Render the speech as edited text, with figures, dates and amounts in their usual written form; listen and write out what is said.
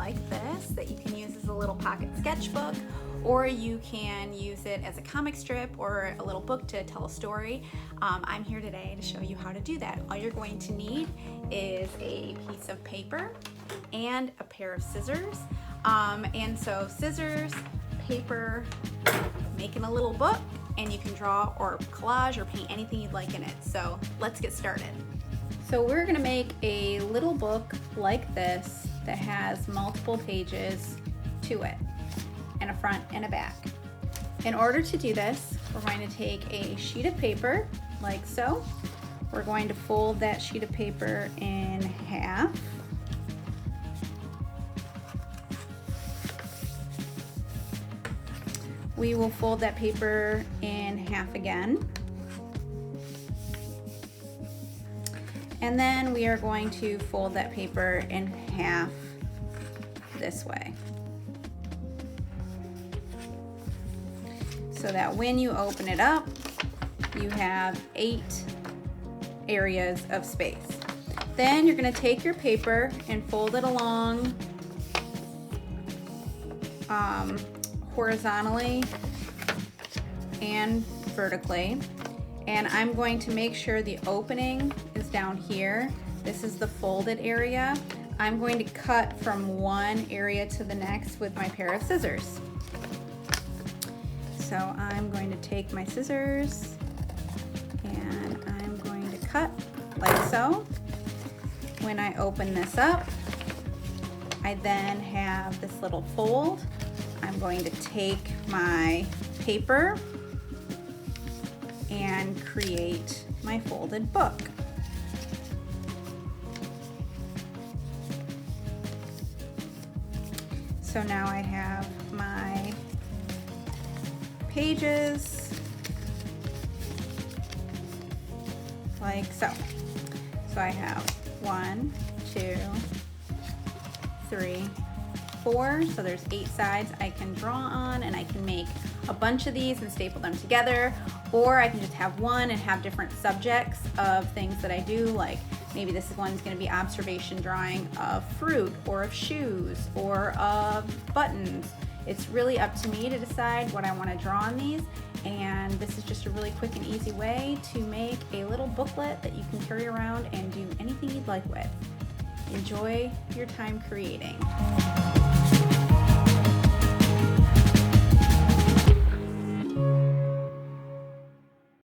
like this that you can use as a little pocket sketchbook, or you can use it as a comic strip or a little book to tell a story. I'm here today to show you how to do that. All you're going to need is a piece of paper and a pair of scissors. And so scissors, paper, making a little book, and you can draw or collage or paint anything you'd like in it. So let's get started. So we're gonna make a little book like this that has multiple pages to it, and a front and a back. In order to do this, we're going to take a sheet of paper like so. We're going to fold that sheet of paper in half. We will fold that paper in half again. And then we are going to fold that paper in half this way, so that when you open it up, you have 8 areas of space. Then you're going to take your paper and fold it along horizontally and vertically. And I'm going to make sure the opening is down here. This is the folded area. I'm going to cut from one area to the next with my pair of scissors. So I'm going to take my scissors and I'm going to cut like so. When I open this up, I then have this little fold. I'm going to take my paper and create my folded book. So now I have my pages like so. So I have 1, 2, 3, 4, so there's 8 sides I can draw on, and I can make a bunch of these and staple them together, or I can just have one and have different subjects of things that I do, like maybe this one's going to be observation drawing of fruit or of shoes or of buttons. It's really up to me to decide what I want to draw on these, and this is just a really quick and easy way to make a little booklet that you can carry around and do anything you'd like with. Enjoy your time creating.